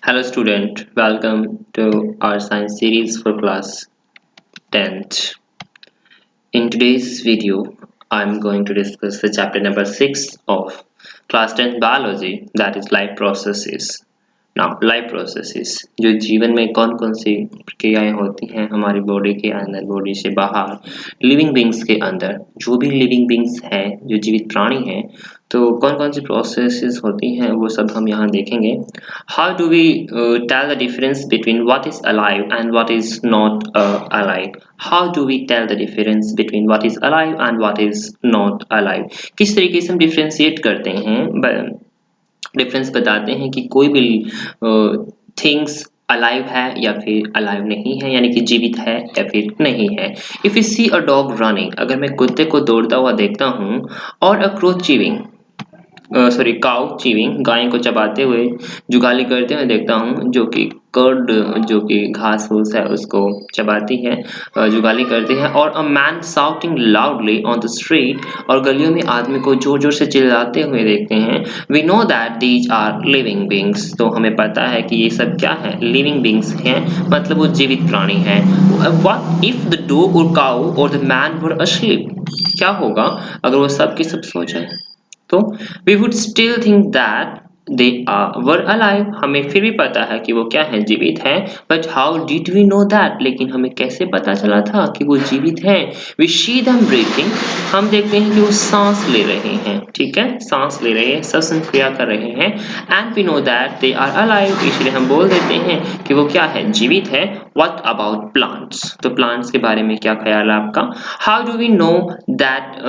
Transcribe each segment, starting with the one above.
Hello student, welcome to our science series for class 10th. In today's video, I'm going to discuss the chapter number 6 of class 10th biology, that is life processes. Now, life processes जो जीवन में कौन कौन सी प्रक्रियाएं होती हैं हमारी body के अंदर, बॉडी से बाहर, लिविंग बींग्स के अंदर, जो भी लिविंग बींग्स हैं, जो जीवित प्राणी हैं, तो कौन कौन सी प्रोसेसेस होती हैं वो सब हम यहाँ देखेंगे. How do we tell the difference between what is alive and what is not alive. How do we tell the difference between what is alive and what is not alive. किस तरीके से हम डिफ्रेंशिएट करते हैं, difference बताते हैं कि कोई भी थिंग्स अलाइव है या फिर अलाइव नहीं है, यानी कि जीवित है या फिर नहीं है. If you see a dog running, अगर मैं कुत्ते को दौड़ता हुआ देखता हूँ, और a crow chewing, cow chewing, गाय को चबाते हुए, जुगाली करते हुए देखता हूँ, जो कि कर्ड, जो कि घास फूस है उसको चबाती है, जुगाली करती है. और a man shouting loudly on the street, और गलियों में आदमी को जोर जोर से चिल्लाते हुए देखते हैं. We know that these are living beings, तो हमें पता है कि ये सब क्या है, लिविंग बींग्स हैं, मतलब वो जीवित प्राणी हैं. व्हाट इफ द डॉग और काउ और द मैन वर asleep, क्या होगा अगर वो सब के सब सो जाए, तो we would still think that they were alive. हमें फिर भी पता है कि वो क्या है, जीवित हैं. but how did we know that, लेकिन हमें कैसे पता चला था कि वो जीवित हैं. we see them breathing, हम देखते हैं कि वो सांस ले रहे हैं, ठीक है, सांस ले रहे हैं, श्वसन क्रिया कर रहे हैं. and we know that they are alive, इसलिए हम बोल देते हैं कि वो क्या है, जीवित है. what about plants, तो plants के बारे में क्या ख्याल है आपका. how do we know that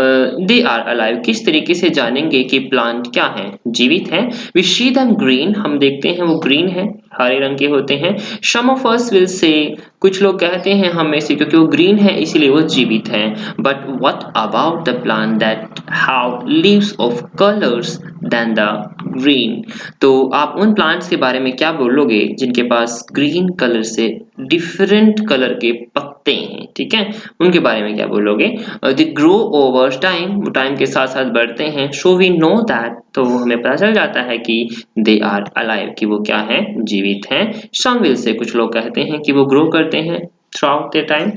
they are alive, किस तरीके से जानेंगे कि प्लांट क्या है, जीवित है. we see them green, हम देखते हैं वो ग्रीन है, हरे रंग के होते हैं. some of us will say, कुछ लोग कहते हैं हम में से, क्योंकि वो ग्रीन है इसलिए वो जीवित है. but what about the plant that have leaves of colors than the green, तो आप उन प्लांट्स के बारे में क्या बोलोगे जिनके पास ग्रीन कलर से डिफरेंट कलर के पत्ते हैं, ठीक है, उनके बारे में क्या बोलोगे. दे ग्रो ओवर टाइम, वो टाइम के साथ साथ बढ़ते हैं. सो वी नो दैट, तो हमें पता चल जाता है कि दे आर अलाइव, कि वो क्या है, जीवित हैं. सम विल से, कुछ लोग कहते हैं कि वो ग्रो करते हैं थ्रू आउट द टाइम,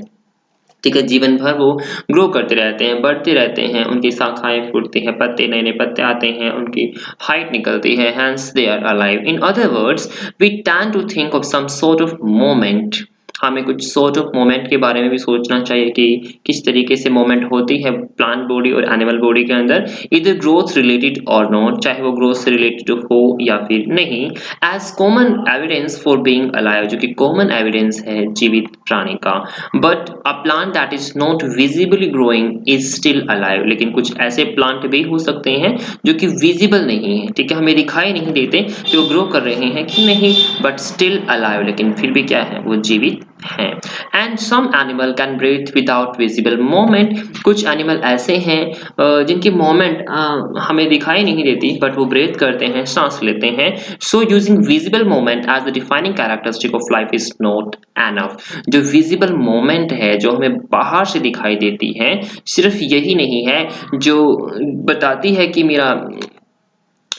ठीक है, जीवन भर वो ग्रो करते रहते हैं, बढ़ते रहते हैं, उनकी शाखाएं फूटती हैं, पत्ते, नए नए पत्ते आते हैं, उनकी हाइट निकलती है, hence they are alive. In other words, we tend to think of some sort of moment, हमें कुछ सॉर्ट ऑफ मोमेंट के बारे में भी सोचना चाहिए कि किस तरीके से मोमेंट होती है प्लांट बॉडी और एनिमल बॉडी के अंदर, इधर ग्रोथ रिलेटेड और नॉट, चाहे वो ग्रोथ से रिलेटेड हो या फिर नहीं. As common evidence for being alive, जो कि कॉमन एविडेंस है जीवित प्राणी का. But a plant that is not visibly growing is still alive, लेकिन कुछ ऐसे प्लांट भी हो सकते हैं जो कि विजिबल नहीं है, ठीक है, हमें दिखाई नहीं देते कि वो ग्रो कर रहे हैं कि नहीं, बट स्टिल अलाइव, लेकिन फिर भी क्या है, वो जीवित हैं. And some animal can breathe without visible moment, कुछ एनिमल ऐसे हैं जिनकी मोमेंट हमें दिखाई नहीं देती, बट वो ब्रीथ करते हैं, सांस लेते हैं. So using visible moment as the defining characteristic of life is not enough, जो विजिबल मोमेंट है, जो हमें बाहर से दिखाई देती है, सिर्फ यही नहीं है जो बताती है कि मेरा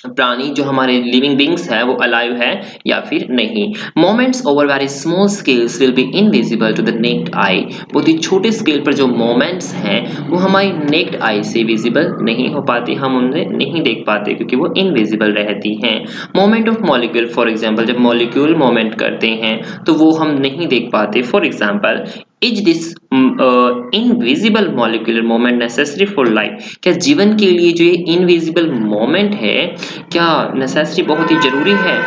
प्राणी, जो हमारे लिविंग बींग्स है, वो अलाइव है या फिर नहीं. Moments over very small scales will be invisible to the naked eye, बहुत ही छोटे स्केल पर जो मोमेंट्स हैं वो हमारी नेक्ड आई से विजिबल नहीं हो पाती, हम उन्हें नहीं देख पाते क्योंकि वो इनविजिबल रहती हैं. Moment of molecule, for example, जब मॉलिक्यूल मोमेंट करते हैं तो वो हम नहीं देख पाते. For example, is this invisible molecular moment necessary for life, क्या जीवन के लिए जो ये इनविजिबल मोमेंट है, क्या नेसेसरी, बहुत ही जरूरी है.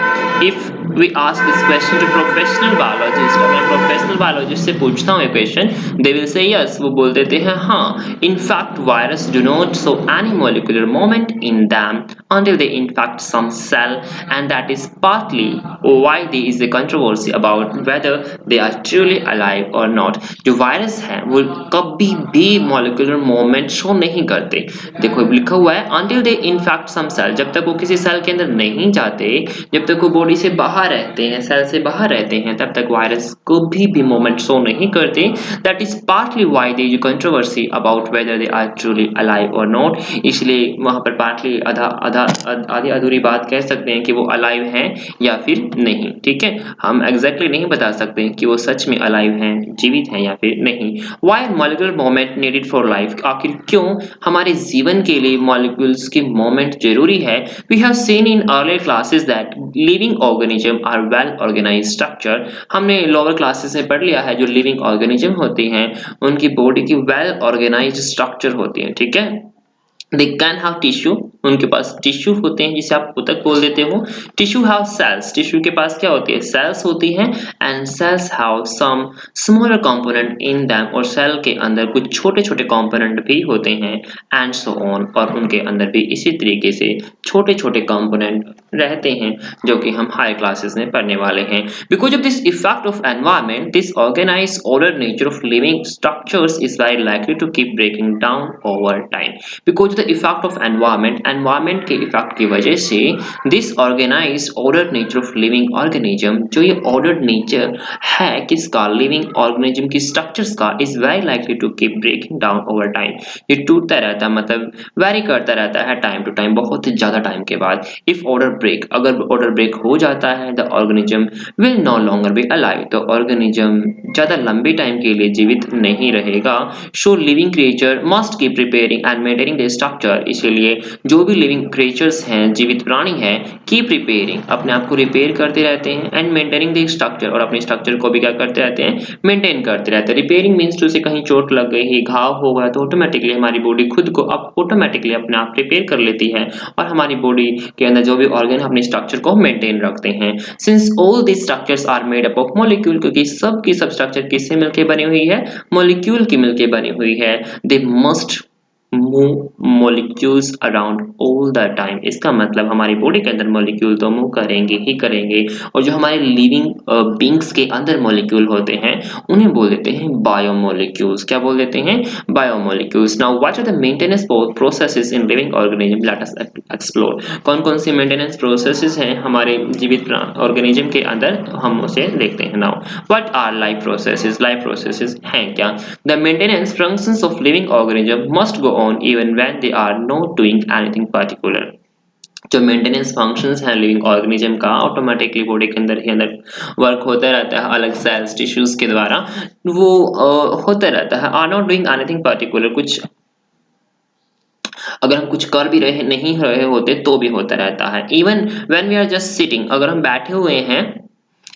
If we ask this question to professional biologist, अगर प्रोफेशनल बायोलॉजिस्ट से पूछता हूँ ये question, they will say yes, वो बोल देते हैं हाँ. In fact virus do not show any molecular moment in them until they infect some cell, and that is partly why there is a controversy about whether they are truly alive or not. जो virus है वो कभी भी molecular moment show नहीं करते. देखो लिखा हुआ है until they infect some cell, जब तक वो किसी सेल के अंदर नहीं जाते, जब तक वो बॉडी से बाहर रहते हैं, सेल से बाहर रहते हैं, तब तक वायरस को भी मूवमेंट शो नहीं करते। That is partly why there is controversy about whether they are truly alive और नॉट। इसलिए वहां पर पार्टली आधी अधूरी बात कह सकते हैं कि वो अलाइव हैं या फिर नहीं। ठीक है, हम एग्जैक्टली नहीं बता सकते कि वो सच में अलाइव हैं, जीवित हैं या फिर नहीं। Why molecular movement needed for life, आखिर क्यों हमारे जीवन के लिए मॉलिक्यूल्स की मूवमेंट जरूरी है। We have seen in earlier classes that living organism are well organised structure. हमने लोअर क्लासेस में पढ़ लिया है जो लिविंग ऑर्गेनिज्म होती हैं उनकी बॉडी की वेल ऑर्गेनाइज्ड स्ट्रक्चर होती है। ठीक है, दे कैन हैव टिश्यू, उनके पास टिश्यू होते हैं जिसे आप ऊतक बोल देते हो। टिश्यू हैव सेल्स, टिश्यू के पास क्या होती है, सेल्स होती हैं। And cells have some smaller component in them, और सेल के अंदर कुछ छोटे छोटे कंपोनेंट भी होते हैं। एंड सो ऑन, और उनके अंदर भी इसी तरीके से छोटे छोटे कंपोनेंट रहते हैं जो कि हम हाई क्लासेस में पढ़ने वाले हैं। Because of this effect of environment, this organised order nature of living structures is very likely to keep breaking down over time. Because the effect of environment के इफेक्ट की वजह से this organised order nature of living organism, जो ये ordered nature है किसका, living organism की structures का, is very likely to keep breaking down over time. ये टूटता रहता है, मतलब वेरी करता रहता है टाइम टू टाइम, बहुत ही ज्यादा टाइम के बाद। इफ ऑर्डर ब्रेक, अगर ऑर्डर ब्रेक हो जाता है, the organism will no longer be alive, तो ऑर्गेनिज्म ज्यादा लंबी टाइम के लिए जीवित नहीं रहेगा। So living creature must keep preparing and maintaining the structure, इसलिए जो भी लिविंग क्रिएचर्स हैं, जीवित प्राणी हैं, कीप रिपेयरिंग, अपने आप को रिपेयर करते रहते हैं, एंड मेंटेनिंग द स्ट्रक्चर, और अपने स्ट्रक्चर को भी क्या करते रहते हैं, मेंटेन करते रहते हैं। रिपेयरिंग मीन्स टू से कहीं चोट लग गई है, घाव हो गया, तो ऑटोमेटिकली हमारी बॉडी खुद को अब ऑटोमेटिकली अपने आप रिपेयर कर लेती है, और हमारी बॉडी के अंदर जो भी ऑर्गन अपने स्ट्रक्चर को मेंटेन रखते हैं। Since all this structures are made up of molecule, क्योंकि सब की सब स्ट्रक्चर किससे मिलकर बनी हुई है, मॉलिक्यूल की मिलकर बनी हुई है। They must move molecules around all the time, इसका मतलब हमारी बॉडी के अंदर मॉलिक्यूल तो मूव करेंगे ही करेंगे। और जो हमारे लिविंग बींग्स के अंदर मॉलिक्यूल होते हैं उन्हें बोल देते हैं बायोमोलिक्यूल्स। क्या बोल देते हैं, biomolecules. Now what are the maintenance processes in living organism, let us explore. कौन कौन सी मेंटेनेंस प्रोसेसेस हैं हमारे जीवित ऑर्गेनिज्म के अंदर, हम उसे देखते हैं। Now what our life processes, life processes हैं क्या। The maintenance functions of living organism must go on even when they are not doing anything particular। जो मेंटेनेंस फंक्शंस हैं लिविंग ऑर्गेनिज्म का, ऑटोमेटिकली बॉडी के अंदर ही अंदर वर्क होता रहता है, अलग सेल्स टिश्यूज के द्वारा वो होता रहता है। Are not doing anything particular, कुछ अगर हम कुछ कर भी रहे नहीं रहे होते तो भी होता रहता है। Even when we are just sitting, अगर हम बैठे हुए हैं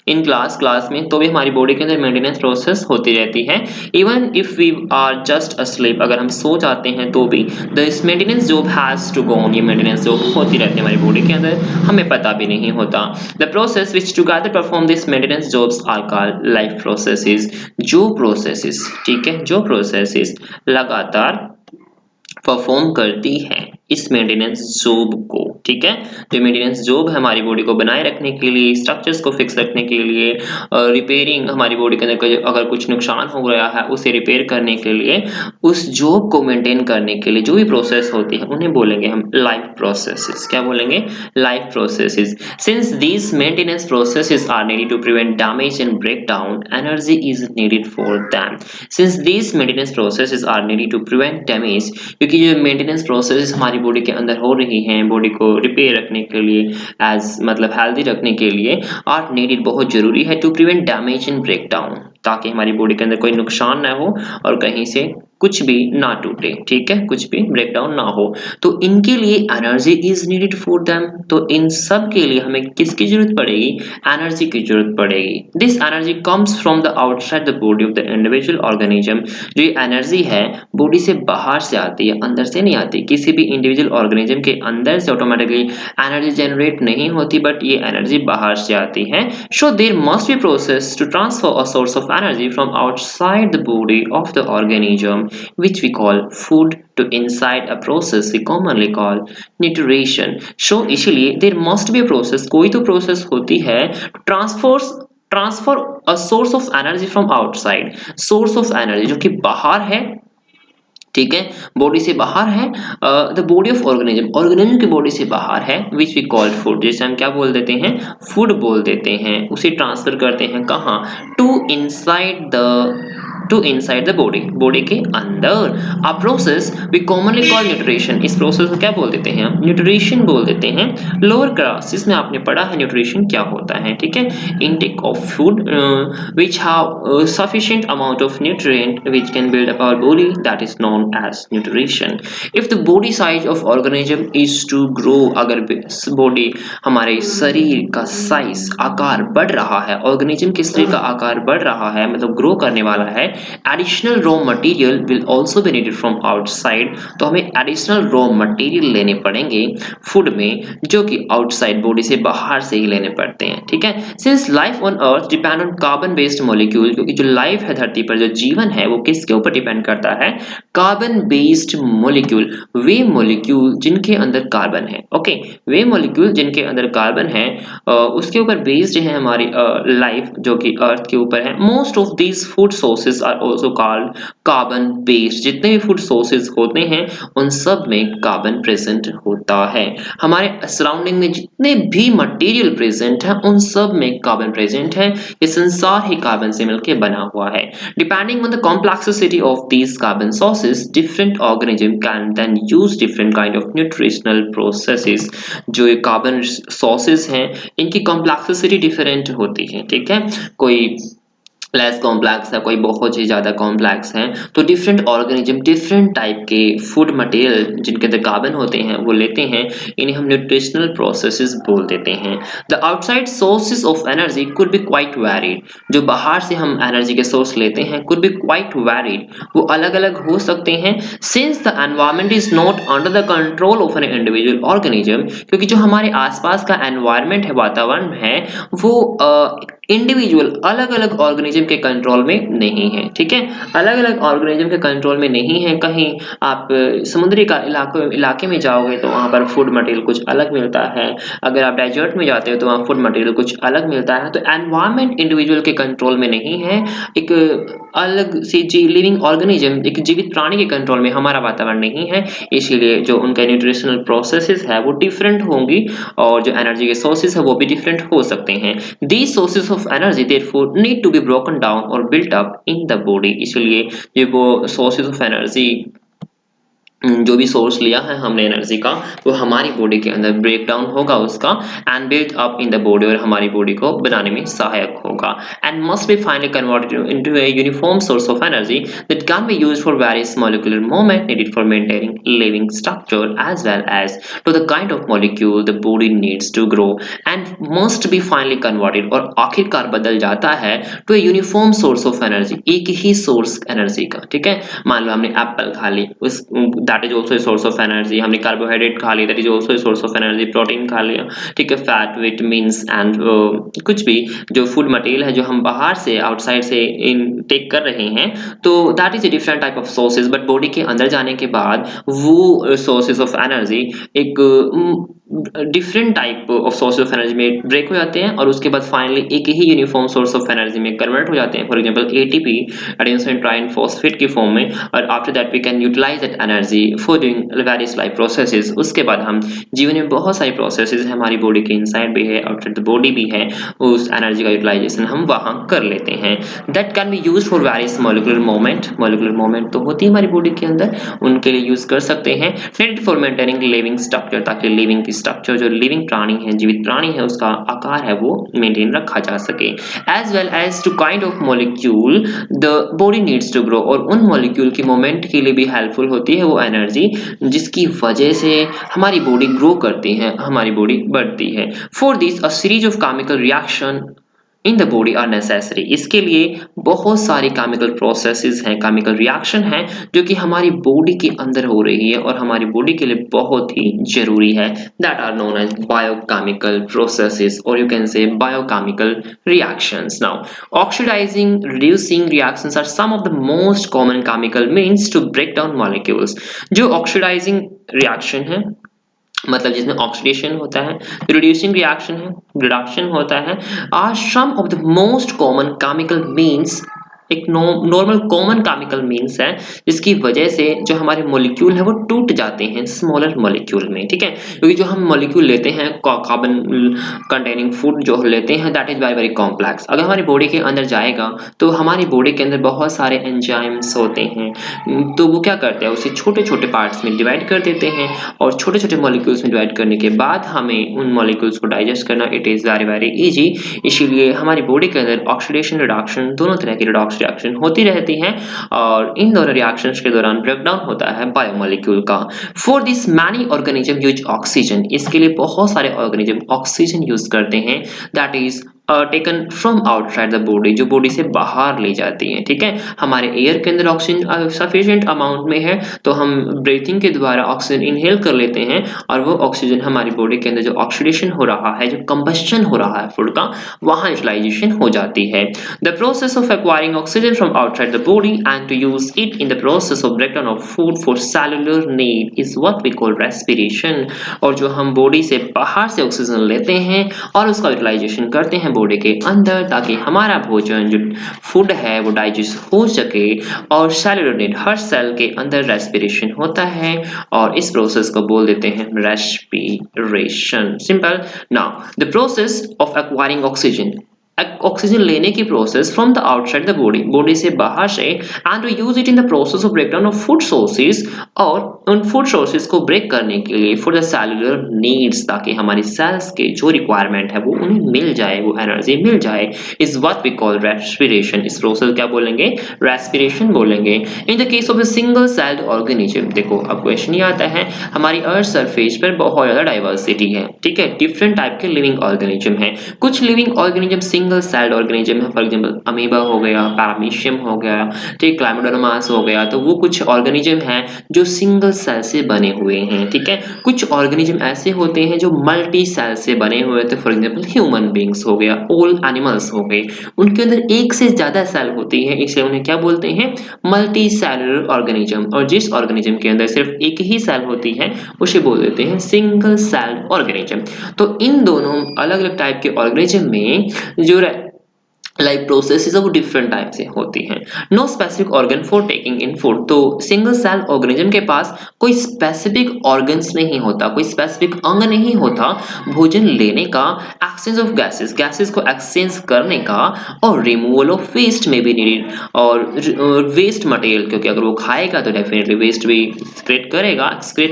इन क्लास में, तो भी हमारी बॉडी के अंदर मेंटेनेंस प्रोसेस होती रहती है। Even if we are just asleep, अगर हम सो जाते हैं तो भी this maintenance job has to go on, ये मेंटेनेंस जॉब होती रहती है हमारी बॉडी के अंदर, हमें पता भी नहीं होता। The process which together perform this maintenance jobs are called life processes. जो प्रोसेसेस, ठीक है, जो प्रोसेसेस लगातार परफॉर्म करती है इस मेंटेनेंस जॉब को, ठीक है, जो मेंटेनेंस जॉब है हमारी बॉडी को बनाए रखने के लिए, स्ट्रक्चर्स को फिक्स रखने के लिए, रिपेयरिंग, हमारी बॉडी के अंदर अगर कुछ नुकसान हो गया है उसे रिपेयर करने के लिए, उस जॉब को मेंटेन करने के लिए जो भी प्रोसेस होती है उन्हें बोलेंगे हम लाइफ प्रोसेसेस। क्या बोलेंगे, life processes. Since these maintenance processes are needed to prevent damage and break down, energy is needed for them. Since these maintenance processes are needed to prevent damage, क्योंकि जो maintenance process हमारी body के अंदर हो रही हैं, body को repair रखने के लिए, एज मतलब हेल्दी रखने के लिए, आर नीडेड, बहुत जरूरी है, to prevent damage and break down, ताकि हमारी बॉडी के अंदर कोई नुकसान ना हो और कहीं से कुछ भी ना टूटे, ठीक है, कुछ भी ब्रेक डाउन ना हो। तो इनके लिए energy is needed for them, तो इन सब के लिए हमें किसकी जरूरत पड़ेगी, एनर्जी की जरूरत पड़ेगी। This energy comes from the outside the body of the individual organism. जो एनर्जी है बॉडी से बाहर से आती है, अंदर से नहीं आती। किसी भी इंडिविजुअल ऑर्गेनिज्म के अंदर से ऑटोमेटिकली एनर्जी जनरेट नहीं होती, बट ये एनर्जी बाहर से आती है। So there must be process to transfer a source of energy from outside the body of the organism which we call food to inside a process we commonly call nutrition। So इसलिए there must be a process, कोई तो process होती है to transfer a source of energy from outside, source of energy जो कि बाहर है ठीक है, बॉडी से बाहर है, द बॉडी ऑफ ऑर्गेनिज्म की बॉडी से बाहर है, विच वी कॉल्ड फूड, जैसे हम क्या बोल देते हैं, फूड बोल देते हैं, उसे ट्रांसफर करते हैं कहाँ, to inside the body, body के अंदर। A process we commonly call nutrition, इस प्रोसेस को क्या बोल देते हैं हम, न्यूट्रिशन बोल देते हैं। लोअर क्लासेस में आपने पढ़ा है न्यूट्रिशन क्या होता है, ठीक है, intake of food which have sufficient amount of nutrient which can build up our body, that is known as nutrition. If the body size of organism is to grow, अगर बॉडी हमारे शरीर का size आकार बढ़ रहा है, organism के शरीर का आकार बढ़ रहा है मतलब ग्रो करने वाला है, additional raw material will also be needed from outside, तो हमें एडिशनल रॉ मटेरियल लेने पड़ेंगे फूड में, जो कि आउटसाइड बॉडी से बाहर से ही लेने पड़ते हैं, ठीक है। Since life on earth depend on carbon based molecule, क्योंकि जो लाइफ है धरती पर, जो जीवन है वो किसके ऊपर डिपेंड करता है, कार्बन बेस्ड मॉलिक्यूल, वे मॉलिक्यूल जिनके अंदर कार्बन है, ओके, वे मॉलिक्यूल जिनके अंदर कार्बन है उसके ऊपर बेस्ड है हमारी लाइफ जो कि अर्थ के ऊपर है। Most of these food sources are also called carbon based, जितने भी फूड सोर्सेज होते हैं उन सब में कार्बन प्रेजेंट होता है। हमारे सराउंडिंग में जितने भी मटेरियल प्रेजेंट है उन सब में कार्बन प्रेजेंट है, ये संसार ही कार्बन से मिलकर बना हुआ है। Depending on the complexity of these carbon sources, different organism can then use different kind of nutritional processes. जो ये कार्बन सोर्सेज हैं इनकी कॉम्प्लेक्सिटी डिफरेंट होती है, ठीक है, कोई लेस कॉम्प्लेक्स है, कोई बहुत ही ज़्यादा कॉम्प्लेक्स है, तो डिफरेंट ऑर्गेनिज्म डिफरेंट टाइप के फूड मटेरियल जिनके अंदर कार्बन होते हैं वो लेते हैं, इन्हें हम न्यूट्रिशनल प्रोसेसेस बोल देते हैं। The outside sources of energy could be quite varied, जो बाहर से हम एनर्जी के सोर्स लेते हैं कुड बी क्वाइट वैरिड, वो अलग अलग हो सकते हैं। Since the environment is not under the control of an individual organism, क्योंकि जो हमारे आसपास का एनवायरमेंट है, वातावरण है, वो इंडिविजुअल अलग अलग ऑर्गेनिज्म के कंट्रोल में नहीं है, ठीक है, अलग अलग ऑर्गेनिज्म के कंट्रोल में नहीं है। कहीं आप समुद्री का इलाके में जाओगे तो वहाँ पर फूड मटेरियल कुछ अलग मिलता है, अगर आप डेजर्ट में जाते हो तो वहाँ फूड मटेरियल कुछ अलग मिलता है, तो एनवायरमेंट इंडिविजुअल के कंट्रोल में नहीं है, एक अलग सी लिविंग ऑर्गेनिज्म, एक जीवित प्राणी के कंट्रोल में हमारा वातावरण नहीं है, इसीलिए जो उनका न्यूट्रिशनल प्रोसेसेस है वो डिफरेंट होंगी और जो एनर्जी के सोर्सेज है वो भी डिफरेंट हो सकते हैं। These sources of energy therefore need to be broken down or built up in the body, इसलिए ये वो sources of energy जो भी सोर्स लिया है हमने एनर्जी का वो हमारी बॉडी के अंदर ब्रेक डाउन होगा उसका, and built up in the body, और हमारी बॉडी को बनाने में सहायक होगा, and must be finally converted into a uniform source of energy that can be used for various molecular movement needed for maintaining living structure as well as to the kind of molecule the body needs to grow, and must be finally converted, और आखिरकार बदल जाता है to a uniform source of energy, एक ही source energy का, ठीक है। मान लो हमने एप्पल खा ली, उस that is also a source of energy, हमने कार्बोहाइड्रेट खा ली, that is also a source of energy, protein खा लिया, ठीक है, फैट, विटामिन्स एंड कुछ भी जो फूड मटेरियल है जो हम बाहर से आउटसाइड से टेक कर रहे हैं, तो that is a different type of sources, but body के अंदर जाने के बाद वो सोर्सेज ऑफ एनर्जी एक different type of source of energy में ब्रेक हो जाते हैं और उसके बाद फाइनली एक ही यूनिफॉर्म सोर्स ऑफ एनर्जी में कन्वर्ट हो जाते हैं, for example ATP, adenosine triphosphate की फॉर्म में, और after that we can utilise that energy for doing various life processes. उसके बाद हम जीवन में बहुत सारी प्रोसेसेस हमारी बॉडी के इनसाइड भी है, आउटसाइड द बॉडी भी है, उस एनर्जी का यूटिलाइजेशन हम वहाँ कर लेते हैं। That can B use for various molecular movement तो होती है हमारी बॉडी के अंदर, उनके लिए यूज कर सकते हैं, needed for maintaining living structure, ताकि लिविंग की स्ट्रक्चर जो लिविंग प्राणी है, जीवित प्राणी है, उसका आकार है वो मेंटेन रखा जा सके, as well as to kind of molecule the body needs to grow, और उन मॉलिक्यूल की मूवमेंट के लिए भी हेल्पफुल होती है वो एनर्जी जिसकी वजह से हमारी बॉडी ग्रो करती है, हमारी बॉडी बढ़ती है। For this a series of chemical reaction in the body are necessary, इसके लिए बहुत सारी केमिकल प्रोसेसेस हैं, केमिकल रिएक्शन हैं जो कि हमारी बॉडी के अंदर हो रही है और हमारी बॉडी के लिए बहुत ही जरूरी है, that are known as biochemical processes और you can say biochemical reactions. Now oxidising reducing reactions are some of the most common chemical means to break down molecules. जो ऑक्सीडाइजिंग रिएक्शन है मतलब जिसमें ऑक्सीडेशन होता है, रिड्यूसिंग रिएक्शन है, reduction होता है, are some of the most common chemical means एक नॉर्मल कॉमन केमिकल मीन्स है जिसकी वजह से जो हमारे मॉलिक्यूल है वो टूट जाते हैं स्मॉलर मॉलिक्यूल में, ठीक है। क्योंकि जो हम मॉलिक्यूल लेते हैं कार्बन कंटेनिंग फूड जो लेते हैं that is very very complex. अगर हमारी बॉडी के अंदर जाएगा तो हमारी बॉडी के अंदर बहुत सारे एंजाइम्स होते हैं, तो वो क्या करते हैं उसे छोटे छोटे पार्ट्स में डिवाइड कर देते हैं और छोटे छोटे मॉलिक्यूल्स में डिवाइड करने के बाद हमें उन मॉलिक्यूल्स को डाइजेस्ट करना it is very very easy. इसीलिए हमारी बॉडी के अंदर ऑक्सीडेशन रिडक्शन दोनों तरह की रिडॉक्स रिएक्शन होती रहती हैं और इन दोनों रिएक्शंस के दौरान ब्रेकडाउन होता है बायोमोलिक्यूल का। For this many organism use oxygen, इसके लिए बहुत सारे ऑर्गेनिज्म ऑक्सीजन यूज करते हैं that is taken from outside the body, जो बॉडी से बाहर ले जाती है, ठीक है। हमारे एयर के अंदर ऑक्सीजन सफिशिएंट अमाउंट में है तो हम ब्रीथिंग के द्वारा ऑक्सीजन इनहेल कर लेते हैं और वो ऑक्सीजन हमारी बॉडी के अंदर जो ऑक्सीडेशन हो रहा है, जो कंबस्शन हो रहा है फूड का, वहां यूटिलाइजेशन हो जाती है। The process of acquiring oxygen from outside the body and to use it in the process of breakdown of food for cellular need is what we call respiration. और जो हम बॉडी से बाहर से ऑक्सीजन लेते हैं और उसका यूटिलाइजेशन करते हैं बॉडी के अंदर ताकि हमारा भोजन जो फूड है वो डाइजेस्ट हो सके और सेलुलर नीड हर सेल के अंदर रेस्पिरेशन होता है और इस प्रोसेस को बोल देते हैं respiration. Simple. Now the process of acquiring oxygen, oxygen लेने की process from the outside the body, body से बाहर से, and to use it in the process of breakdown of food sources, और उन फूड सोर्सेज को ब्रेक करने के लिए फॉर द सेलुलर नीड्स, ताकि हमारी सेल्स के जो रिक्वायरमेंट है वो उन्हें मिल जाए, वो एनर्जी मिल जाए, is what we call respiration. इस प्रोसेस क्या बोलेंगे? रेस्पिरेशन बोलेंगे। In the case of a single celled organism, देखो अब क्वेश्चन ये आता है, हमारी अर्थ सरफेस पर बहुत ज्यादा डाइवर्सिटी है, ठीक है, डिफरेंट टाइप के लिविंग ऑर्गेनिज्म है। कुछ living organism single celled organism है, फॉर एग्जांपल अमीबा हो गया, पैरामीशियम हो गया, ठीक, क्लाइमोडोनामास हो गया, तो वो कुछ ऑर्गेनिज्म हैं जो सिंगल सेल से बने हुए हैं, ठीक है। कुछ ऑर्गेनिज्म ऐसे होते हैं जो मल्टी सेल से बने हुए थे, फॉर एग्जांपल ह्यूमन बीइंग्स हो गया, ऑल एनिमल्स हो गए, उनके अंदर एक से ज्यादा सेल होती है, इसलिए उन्हें क्या बोलते हैं? Multi cellular organism. और जिस ऑर्गेनिज्म के अंदर सिर्फ एक ही सेल होती है उसे बोल देते हैं सिंगल सेल्ड ऑर्गेनिज्म। तो इन दोनों अलग अलग टाइप के ऑर्गेनिज्म में जो लाइक प्रोसेसेस वो डिफरेंट टाइप से होती हैं। No specific organ for taking in food, तो सिंगल सेल ऑर्गेनिज्म के पास कोई स्पेसिफिक ऑर्गन्स नहीं होता, कोई स्पेसिफिक अंग नहीं होता भोजन लेने का, एक्सचेंज ऑफ गैसेस, गैसेस को एक्सचेंज करने का, और रिमूवल ऑफ वेस्ट में भी नीडेड, और वेस्ट मटेरियल, क्योंकि अगर वो खाएगा तो डेफिनेटली वेस्ट भी एक्सक्रेट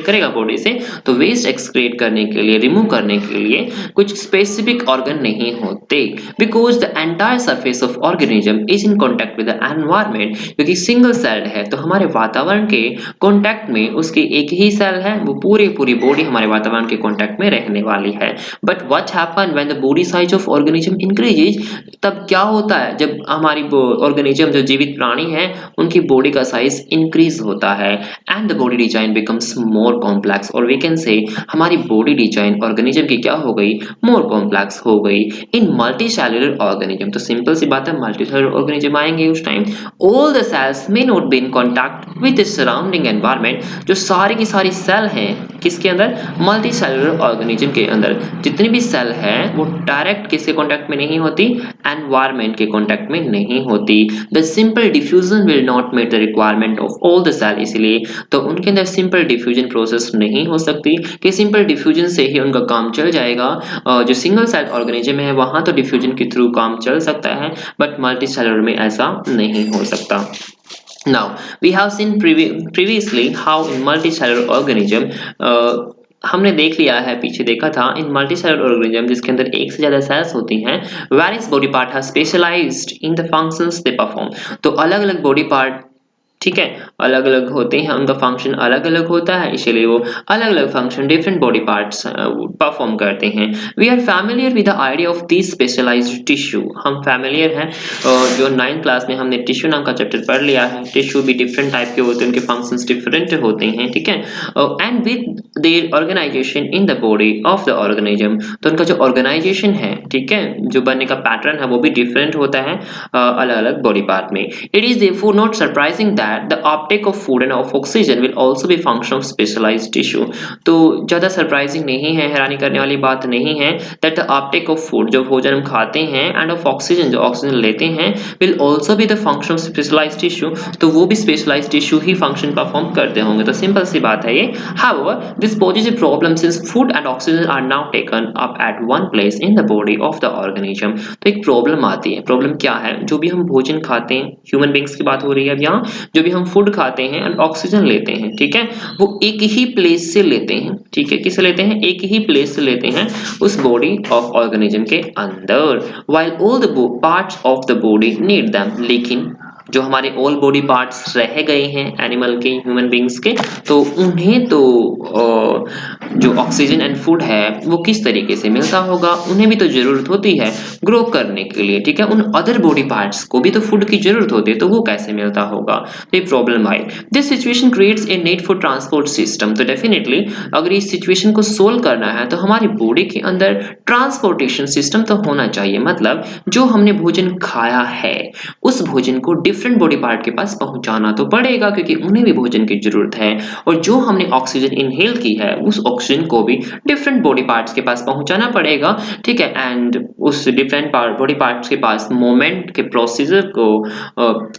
करेगा बॉडी से, तो वेस्ट एक्सक्रेट करने के लिए, रिमूव करने के लिए कुछ स्पेसिफिक ऑर्गन नहीं होते, because the entire surface of organism is in contact with the environment, क्योंकि सिंगल सेल्ड है तो हमारे वातावरण के कांटेक्ट में उसकी एक ही सेल है, वो पूरी बॉडी हमारे वातावरण के कांटेक्ट में रहने वाली है। But what happen when the body size of organism increases, तब क्या होता है जब हमारी ऑर्गेनिज्म जो जीवित प्राणी है उनकी बॉडी का साइज इंक्रीज होता है and the body design becomes more complex, और वी कैन से हमारी बॉडी डिजाइन ऑर्गेनिज्म की क्या हो गई? मोर कॉम्प्लेक्स हो गई इन मल्टी सेलुलर ऑर्गेनिज्म। तो सिंपल सी बात है, मल्टी सेलुलर ऑर्गेनिज्म आएंगे उस time all the cells may not be in contact with the surrounding environment, जो सारी की सारी सेल हैं किसके अंदर? मल्टी सेलुलर ऑर्गेनिज्म के अंदर जितनी भी सेल है वो डायरेक्ट किसके कॉन्टैक्ट में नहीं होती? एनवायरनमेंट के कॉन्टैक्ट में नहीं होती। The simple diffusion will not meet the requirement of all the cell, इसलिए तो उनके अंदर सिंपल डिफ्यूजन प्रोसेस नहीं हो सकती कि सिंपल डिफ्यूजन से ही उनका काम चल जाएगा। जो सिंगल सेल ऑर्गेनिज्म है वहां तो डिफ्यूजन के थ्रू काम चल सकता है, बट मल्टी सेलुलर में ऐसा नहीं हो सकता। Now, we have seen previously how in multicellular organism हमने देख लिया है, पीछे देखा था, इन मल्टीसेलुलर ऑर्गेनिज्म जिसके अंदर एक से ज्यादा सेल्स होती हैं, various body part have specialised in the functions they perform, तो अलग अलग बॉडी पार्ट, ठीक है, अलग अलग होते हैं, उनका फंक्शन अलग अलग होता है, इसलिए वो अलग अलग function different body parts perform करते हैं। We are familiar with the idea of this specialised tissue, हम फैमिलियर हैं, जो 9th क्लास में हमने टिश्यू नाम का चैप्टर पढ़ लिया है। टिश्यू भी डिफरेंट टाइप के होते हैं, उनके फंक्शंस डिफरेंट होते हैं, ठीक है, and with their organisation in the body of the organism, तो उनका जो ऑर्गेनाइजेशन है, ठीक है, जो बनने का पैटर्न है वो भी डिफरेंट होता है अलग अलग बॉडी पार्ट में। It is therefore not surprising that that the uptake of food and of oxygen will also be function of specialized tissue. तो ज़्यादा सरप्राइजिंग नहीं है, हैरानी करने वाली बात नहीं है that the uptake of food जो भोजन हम खाते हैं and of oxygen जो ऑक्सीजन लेते हैं will also be the function of specialized tissue. तो वो भी specialized tissue ही function perform करते होंगे. तो सिंपल सी बात है ये. However, this poses a problem since food and oxygen are now taken up at one place in the body of the organism. तो एक प्रॉब्लम आती है. प्रॉब्लम क्या है? जो भी हम भोजन खाते हैं, ह्यूमन बींग्स की बात हो रही है अब यहाँ, जो भी हम फूड खाते हैं और ऑक्सीजन लेते हैं, ठीक है, वो एक ही प्लेस से लेते हैं, ठीक है, किससे लेते हैं? एक ही प्लेस से लेते हैं उस बॉडी ऑफ ऑर्गेनिज्म के अंदर. while all the parts of the body need them, लेकिन जो हमारे ऑल बॉडी पार्ट्स रह गए हैं एनिमल के, ह्यूमन बींग्स के, तो उन्हें तो जो ऑक्सीजन एंड फूड है वो किस तरीके से मिलता होगा? उन्हें भी तो जरूरत होती है ग्रो करने के लिए, ठीक है, उन अदर बॉडी पार्ट्स को भी तो फूड की जरूरत होती है, तो वो कैसे मिलता होगा? तो ये problem I. This situation creates a need for transport system. तो डेफिनेटली अगर इस सिचुएशन को सोल्व करना है तो हमारी बॉडी के अंदर ट्रांसपोर्टेशन सिस्टम तो होना चाहिए. मतलब जो हमने भोजन खाया है उस भोजन को डिफरेंट बॉडी पार्ट के पास पहुंचाना तो पड़ेगा, क्योंकि उन्हें भी भोजन की जरूरत है. और जो हमने ऑक्सीजन इनहेल की है उस ऑक्सीजन को भी डिफरेंट बॉडी पार्ट्स के पास पहुंचाना पड़ेगा, ठीक है. एंड उस डिफरेंट बॉडी पार्ट्स के पास मूवमेंट के प्रोसीजर को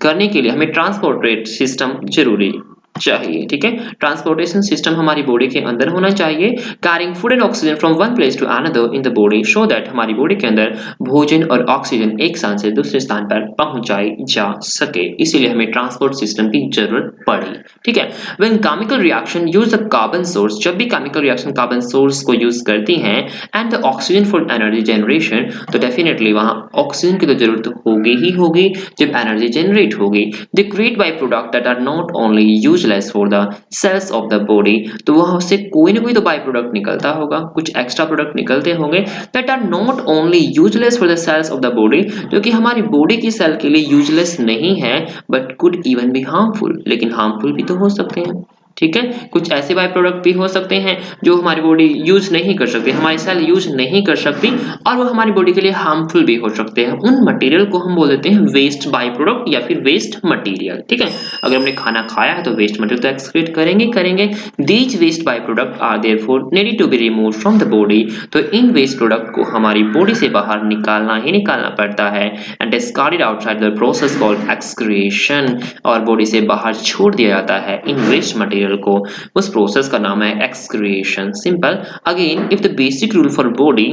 करने के लिए हमें ट्रांसपोर्ट सिस्टम जरूरी चाहिए, ठीक है. ट्रांसपोर्टेशन सिस्टम हमारी बॉडी के अंदर होना चाहिए, carrying food and oxygen from one place to another in the body, so that हमारी बॉडी के अंदर भोजन और ऑक्सीजन एक स्थान से दूसरे स्थान पर पहुंचाई जा सके. इसीलिए हमें ट्रांसपोर्ट सिस्टम की जरूरत पड़ी, ठीक है. When chemical reaction use the carbon source, जब भी केमिकल रिएक्शन कार्बन सोर्स को यूज करती हैं and the oxygen for energy generation, तो डेफिनेटली वहां ऑक्सीजन की तो जरूरत होगी ही होगी जब एनर्जी जनरेट होगी. They create by product that are not only useless for the cells of the body. तो वहां से कोई ना कोई तो बाय प्रोडक्ट निकलता होगा, कुछ एक्स्ट्रा प्रोडक्ट निकलते होंगे that are not only useless for the cells of the body, जो कि हमारी बॉडी की सेल के लिए यूजलेस नहीं है but could even be harmful, लेकिन हार्मफुल भी तो हो सकते हैं, ठीक है. कुछ ऐसे बाय प्रोडक्ट भी हो सकते हैं जो हमारी बॉडी यूज नहीं कर सकती, हमारी सेल यूज नहीं कर सकती, और वो हमारी बॉडी के लिए हार्मफुल भी हो सकते हैं. उन मटेरियल को हम बोल देते हैं वेस्ट बाय प्रोडक्ट या फिर वेस्ट मटेरियल, ठीक है. अगर हमने खाना खाया है तो वेस्ट मटेरियल तो एक्सक्रीट करेंगे. These waste by product are therefore needed to be removed from the body. तो इन वेस्ट प्रोडक्ट को हमारी बॉडी से बाहर निकालना पड़ता है and discarded outside the process called excretion, और बॉडी से बाहर छोड़ दिया जाता है इन वेस्ट मटेरियल को. उस प्रोसेस का नाम है excretion. Simple. Again, if the basic rule for body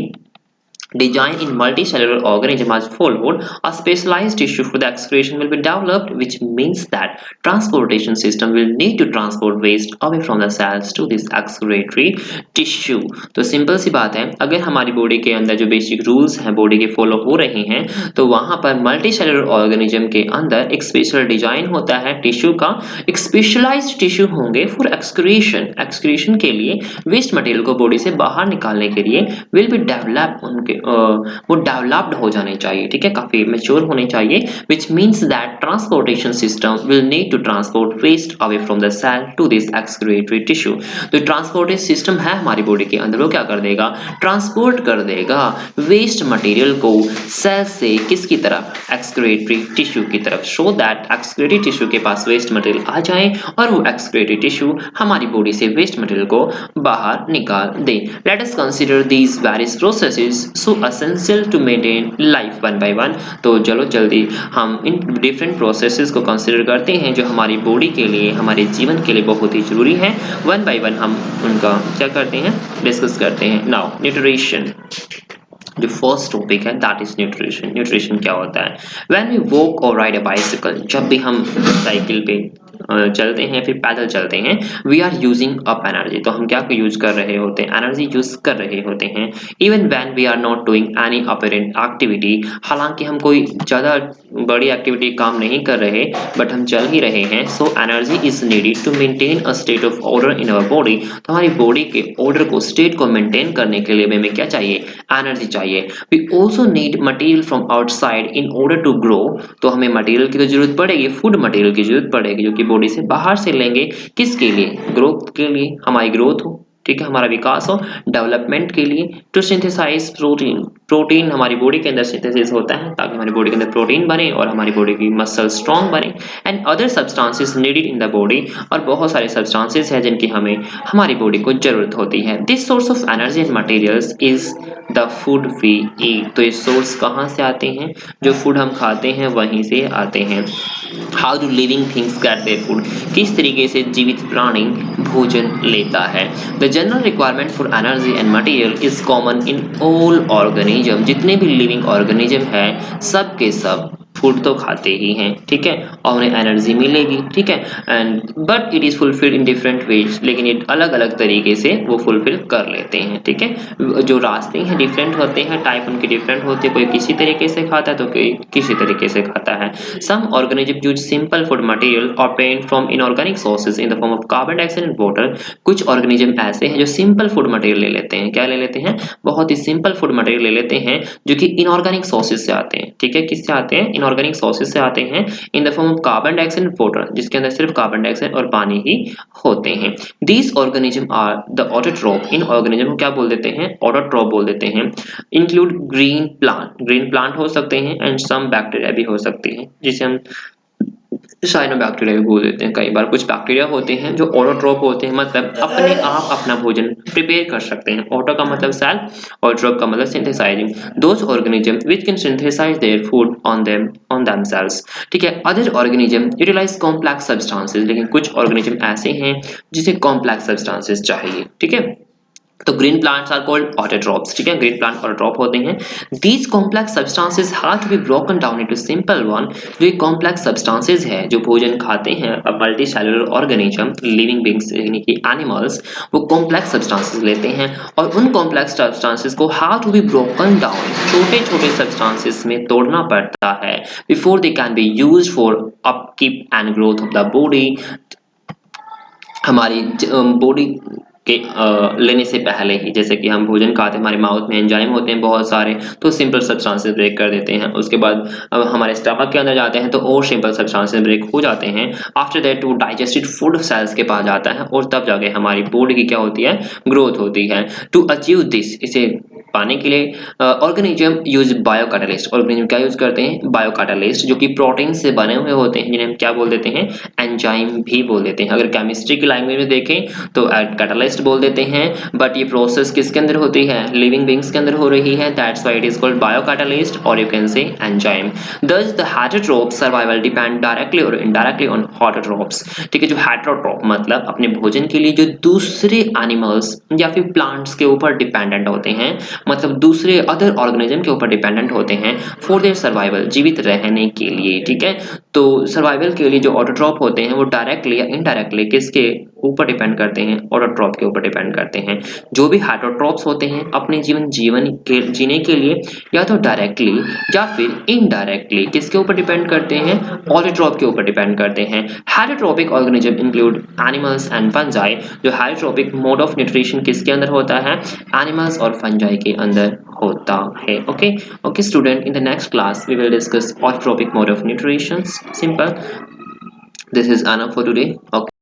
design in multicellular organism as followed, a specialized tissue for the excretion will be developed, which means that transportation system will need to transport waste away from the cells to this excretory tissue. तो simple सी बात है, अगर हमारी body के अंदर जो basic rules हैं बॉडी के फॉलो हो रहे हैं तो वहां पर मल्टीसेलुलर ऑर्गेनिज्म के अंदर एक स्पेशल डिजाइन होता है टिश्यू का, एक स्पेशलाइज्ड टिश्यू होंगे फॉर एक्सक्रीशन के लिए वेस्ट मटेरियल को बॉडी से बाहर निकालने के लिए विल बी डेवलप, उनके वो डेवलप्ड हो जाने चाहिए, ठीक है, काफी मैच्योर होने चाहिए. Which means that transportation system will need to transport waste away from the cell to this excretory tissue. तो ट्रांसपोर्टेशन सिस्टम है हमारी बॉडी के अंदर, वो क्या कर देगा? ट्रांसपोर्ट कर देगा वेस्ट मटेरियल को सेल से किसकी तरफ? एक्सक्रीटरी टिश्यू की तरफ, सो दैट एक्सक्रीटरी टिश्यू के पास वेस्ट मटेरियल आ जाए और वो एक्सक्रीटरी टिश्यू हमारी बॉडी से वेस्ट मटेरियल को बाहर निकाल दे. Let us consider these various processes so essential to maintain life one by one. तो चलो जल्दी हम इन डिफरेंट प्रोसेसेस को कंसीडर करते हैं जो हमारी बॉडी के लिए, हमारे जीवन के लिए बहुत ही जरूरी है. वन बाय वन हम उनका क्या करते हैं? डिस्कस करते हैं. नाउ न्यूट्रिशन, जो फर्स्ट टॉपिक है दैट इज न्यूट्रिशन. न्यूट्रिशन क्या होता है? व्हेन वी वॉक और राइड अ बाइसिकल, जब भी हम साइकिल पे चलते हैं फिर पैदल चलते हैं, we are using up energy. तो हम क्या यूज कर रहे होते हैं? एनर्जी यूज कर रहे होते हैं. Even when we are not doing any apparent activity, हालांकि हम कोई ज़्यादा बड़ी एक्टिविटी काम नहीं कर रहे बट हम चल ही रहे हैं. So energy is needed to maintain a state of order in our body. तो हमारी बॉडी के ऑर्डर को, स्टेट को मेंटेन करने के लिए हमें क्या चाहिए? एनर्जी चाहिए. We also need material from outside in order to grow. तो हमें मटेरियल की तो जरूरत पड़ेगी, फूड मटेरियल की जरूरत पड़ेगी जो कि बॉडी से बाहर से लेंगे. किसके लिए? ग्रोथ के लिए, हमारी ग्रोथ हो, ठीक है, हमारा विकास हो, डेवलपमेंट के लिए, टू सिंथेसाइज प्रोटीन, प्रोटीन हमारी बॉडी के अंदर सिंथेसिस होता है ताकि हमारी बॉडी के अंदर प्रोटीन बने और हमारी बॉडी की मसल स्ट्रॉन्ग बने and other substances needed in the body, और बहुत सारे सब्सटेंसेस हैं जिनकी हमें हमारी बॉडी को जरूरत होती है। This source of energy and materials is the food we eat. तो ये सोर्स कहाँ से आते हैं? जो फूड हम खाते हैं वहीं से आते हैं। How do living things get their food? किस तरीके से जीवित प्राणी भोजन लेता है? The general requirement for energy and material is common in all organism. जितने भी लिविंग ऑर्गेनिज्म हैं सब के सब फूड तो खाते ही हैं, ठीक है, और उन्हें एनर्जी मिलेगी, ठीक है, and but it is fulfilled in different ways. लेकिन ये अलग अलग तरीके से वो फुलफिल कर लेते हैं, ठीक है। जो रास्ते हैं डिफरेंट होते हैं, टाइप उनके डिफरेंट होते हैं, कोई किसी तरीके से खाता है तो कोई किसी तरीके से खाता है। Some organism use simple food material obtained from inorganic sources in the form of carbon dioxide and water. कुछ ऑर्गेनिज्म ऐसे हैं जो सिंपल फूड मटेरियल ले लेते हैं। क्या ले लेते हैं? बहुत ही सिंपल फूड मटेरियल ले लेते हैं जो कि इनऑर्गेनिक सोर्सेज से आते हैं, ठीक है। किससे आते हैं? इनऑर्गेनिक सोर्सेज से आते हैं इन the form of carbon dioxide and water, जिसके अंदर सिर्फ कार्बन डाइऑक्साइड और पानी ही होते हैं। These organism are the autotroph. इन ऑर्गेनिज्म को क्या बोल देते हैं? ऑटोट्रोप बोल देते हैं। इंक्लूड ग्रीन प्लांट हो सकते हैं एंड सम बैक्टीरिया भी हो सकते हैं, जिसे हम साइनोबैक्टीरिया भी बोल देते हैं। कई बार कुछ बैक्टीरिया होते हैं जो ऑटोट्रोप होते हैं, मतलब अपने आप अपना भोजन प्रिपेयर कर सकते हैं। ऑटो का मतलब सेल्फ और ट्रोप का मतलब synthesising. Those organism which can synthesise their food on themselves, ठीक है। Other organism utilise complex substances. लेकिन कुछ ऑर्गेनिज्म ऐसे हैं जिसे कॉम्प्लेक्स सब्सटेंसेस चाहिए, ठीक है। तो green plants are called autotrophs, ठीक है। ग्रीन प्लांट ऑटोट्रोप होते हैं। These complex substances have to be broken down into simple one. जो ये कॉम्प्लेक्स सब्सटेंसेस है जो भोजन खाते हैं अब multi cellular organism living beings यानी कि एनिमल्स, वो कॉम्प्लेक्स सब्सटेंसेस लेते हैं और उन कॉम्प्लेक्स सब्सटेंसेस को have to be broken down, छोटे छोटे सब्सटेंसेस में तोड़ना पड़ता है before they can be used for upkeep and growth of the body. हमारी बॉडी के लेने से पहले ही, जैसे कि हम भोजन खाते हैं हमारे माउथ में एंजाइम होते हैं बहुत सारे, तो सिंपल सब्सटेंसेस ब्रेक कर देते हैं। उसके बाद हमारे स्टमक के अंदर जाते हैं तो और सिंपल सब्सटेंसेस ब्रेक हो जाते हैं। आफ्टर दैट वो डाइजेस्टेड फूड सेल्स के पास जाता है और तब जाके हमारी बॉडी की क्या होती है? ग्रोथ होती है। टू अचीव दिस, इसे पाने के लिए ऑर्गेनिज्म यूज बायोकैटालिस्ट। ऑर्गेनिज्म क्या यूज करते हैं? बायोकैटालिस्ट, जो कि प्रोटीन से बने हुए होते हैं, जिन्हें हम क्या बोल देते हैं? एंजाइम भी बोल देते हैं। अगर केमिस्ट्री की लैंग्वेज में देखें तो कैटालिस्ट बोल देते हैं, बट ये प्रोसेस किसके अंदर होती है? लिविंग बींग्स के अंदर हो रही है, that's why it is called biocatalyst और you can say enzyme. Thus the heterotroph survival depend directly और इनडायरेक्टली ऑन ऑटोट्रोप्स, ठीक है। जो हेटेरोट्रोप मतलब अपने भोजन के लिए जो दूसरे एनिमल्स या फिर प्लांट्स के ऊपर डिपेंडेंट होते हैं, मतलब दूसरे अदर ऑर्गेनिज्म के ऊपर डिपेंडेंट होते हैं फॉर देयर सर्वाइवल, जीवित रहने के लिए, ठीक है। तो सर्वाइवल के लिए जो ऑटोट्रोप होते हैं वो डायरेक्टली या इनडायरेक्टली किसके ऊपर डिपेंड करते हैं? ऑटोट्रोप के ऊपर डिपेंड करते हैं। जो भी हेटेरोट्रोप्स होते हैं अपने जीवन के जीने के लिए या तो डायरेक्टली या फिर इनडायरेक्टली किसके ऊपर डिपेंड करते हैं? ऑटोट्रोप के ऊपर डिपेंड करते हैं। Heterotrophic organism include animals and fungi. जो हेटेरोट्रोपिक मोड ऑफ न्यूट्रिशन किसके अंदर होता है? एनिमल्स और फंजाई के अंदर होता है। Okay student, in the next class we will discuss autotrophic mode of nutrition. Simple. This is enough for today. Okay.